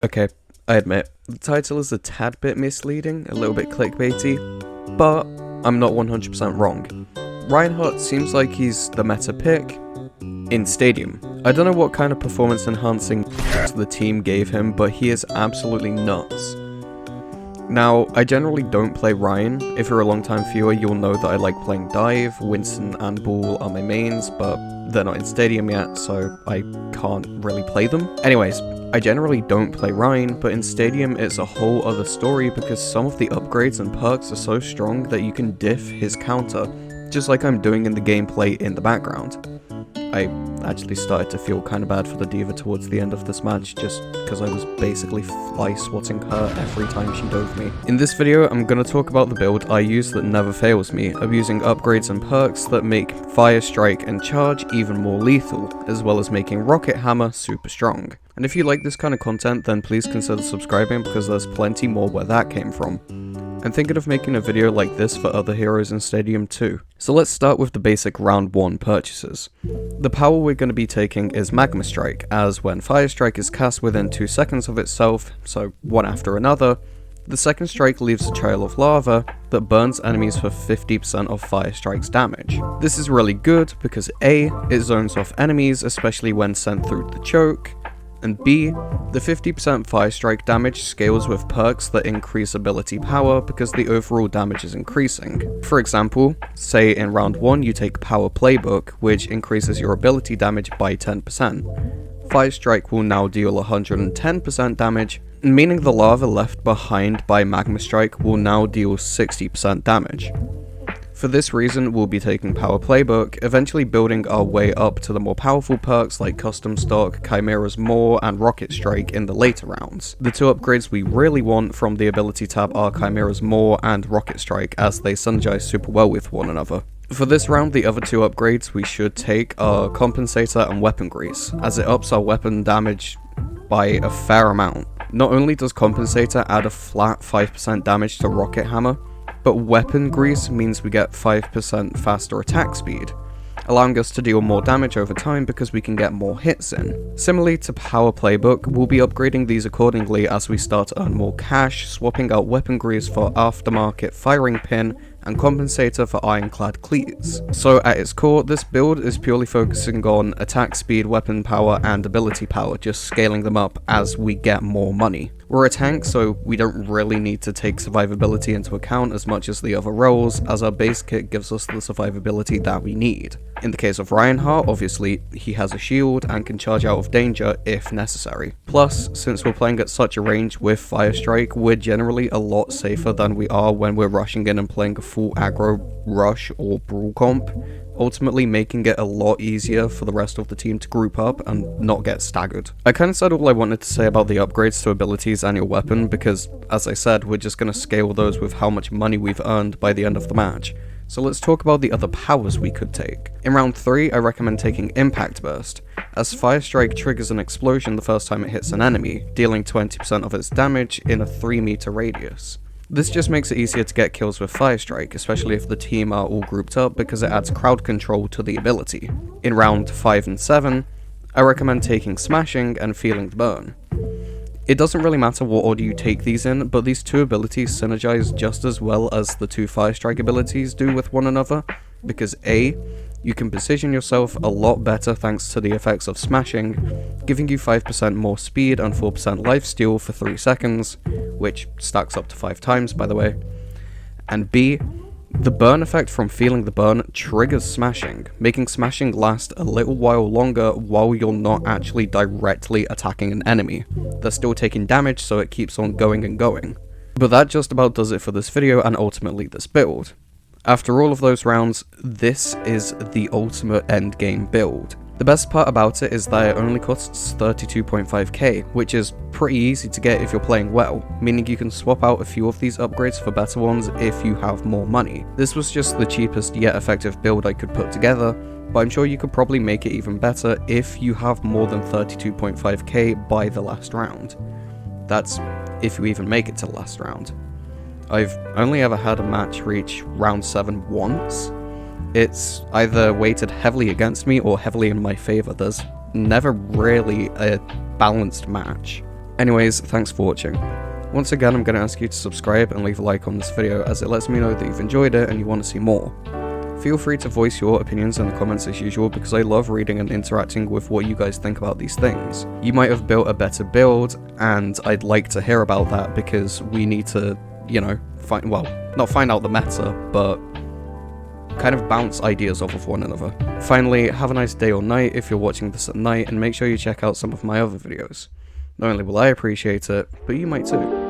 Okay, I admit, the title is a tad bit misleading, a little bit clickbaity, but I'm not 100% wrong. Reinhardt seems like he's the meta pick in Stadium. I don't know what kind of performance enhancing the team gave him, but he is absolutely nuts. Now, I generally don't play Ryan. If you're a long-time viewer, you'll know that I like playing Dive, Winston and Bull are my mains, but they're not in Stadium yet, so I can't really play them. Anyways, I generally don't play Ryan, but in Stadium it's a whole other story because some of the upgrades and perks are so strong that you can diff his counter, just like I'm doing in the gameplay in the background. I actually started to feel kind of bad for the diva towards the end of this match, just because I was basically fly swatting her every time she dove me. In this video, I'm going to talk about the build I use that never fails me, abusing upgrades and perks that make Fire Strike and Charge even more lethal, as well as making Rocket Hammer super strong. And if you like this kind of content, then please consider subscribing because there's plenty more where that came from. I'm thinking of making a video like this for other heroes in Stadium too. So let's start with the basic round 1 purchases. The power we're going to be taking is Magma Strike, as when Fire Strike is cast within 2 seconds of itself, so one after another, the second strike leaves a trail of lava that burns enemies for 50% of Fire Strike's damage. This is really good because A, it zones off enemies, especially when sent through the choke, and B, the 50% Fire Strike damage scales with perks that increase ability power because the overall damage is increasing. For example, say in round 1 you take Power Playbook, which increases your ability damage by 10%. Fire Strike will now deal 110% damage, meaning the lava left behind by Magma Strike will now deal 60% damage. For this reason, we'll be taking Power Playbook, eventually building our way up to the more powerful perks like Custom Stock, Chimera's Maw, and Rocket Strike in the later rounds. The 2 upgrades we really want from the ability tab are Chimera's Maw and Rocket Strike, as they synergize super well with one another. For this round, the other 2 upgrades we should take are Compensator and Weapon Grease, as it ups our weapon damage by a fair amount. Not only does Compensator add a flat 5% damage to Rocket Hammer, but Weapon Grease means we get 5% faster attack speed, allowing us to deal more damage over time because we can get more hits in. Similarly to Power Playbook, we'll be upgrading these accordingly as we start to earn more cash, swapping out Weapon Grease for Aftermarket Firing Pin and Compensator for Ironclad Cleats. So at its core, this build is purely focusing on attack speed, weapon power, and ability power, just scaling them up as we get more money. We're a tank, so we don't really need to take survivability into account as much as the other roles, as our base kit gives us the survivability that we need. In the case of Reinhardt, obviously, he has a shield and can charge out of danger if necessary. Plus, since we're playing at such a range with Fire Strike, we're generally a lot safer than we are when we're rushing in and playing a full aggro rush or brawl comp, ultimately making it a lot easier for the rest of the team to group up and not get staggered. I kind of said all I wanted to say about the upgrades to abilities and your weapon because, as I said, we're just going to scale those with how much money we've earned by the end of the match. So let's talk about the other powers we could take. In round 3, I recommend taking Impact Burst, as Fire Strike triggers an explosion the first time it hits an enemy, dealing 20% of its damage in a 3-meter radius. This just makes it easier to get kills with Fire Strike, especially if the team are all grouped up because it adds crowd control to the ability. In round 5 and 7, I recommend taking Smashing and Feeling the Burn. It doesn't really matter what order you take these in, but these 2 abilities synergize just as well as the 2 Fire Strike abilities do with one another, because A, you can position yourself a lot better thanks to the effects of Smashing, giving you 5% more speed and 4% lifesteal for 3 seconds, which stacks up to 5 times by the way, and B, the burn effect from Feeling the Burn triggers Smashing, making Smashing last a little while longer while you're not actually directly attacking an enemy. They're still taking damage, so it keeps on going and going. But that just about does it for this video and ultimately this build. After all of those rounds, this is the ultimate endgame build. The best part about it is that it only costs 32.5k, which is pretty easy to get if you're playing well, meaning you can swap out a few of these upgrades for better ones if you have more money. This was just the cheapest yet effective build I could put together, but I'm sure you could probably make it even better if you have more than 32.5k by the last round. That's if you even make it to the last round. I've only ever had a match reach round 7 once. It's either weighted heavily against me or heavily in my favor. There's never really a balanced match. Anyways, thanks for watching. Once again, I'm going to ask you to subscribe and leave a like on this video, as it lets me know that you've enjoyed it and you want to see more. Feel free to voice your opinions in the comments as usual, because I love reading and interacting with what you guys think about these things. You might have built a better build, and I'd like to hear about that, because we need to, you know, not find out the meta, but kind of bounce ideas off of one another. Finally, have a nice day or night if you're watching this at night, and make sure you check out some of my other videos. Not only will I appreciate it, but you might too.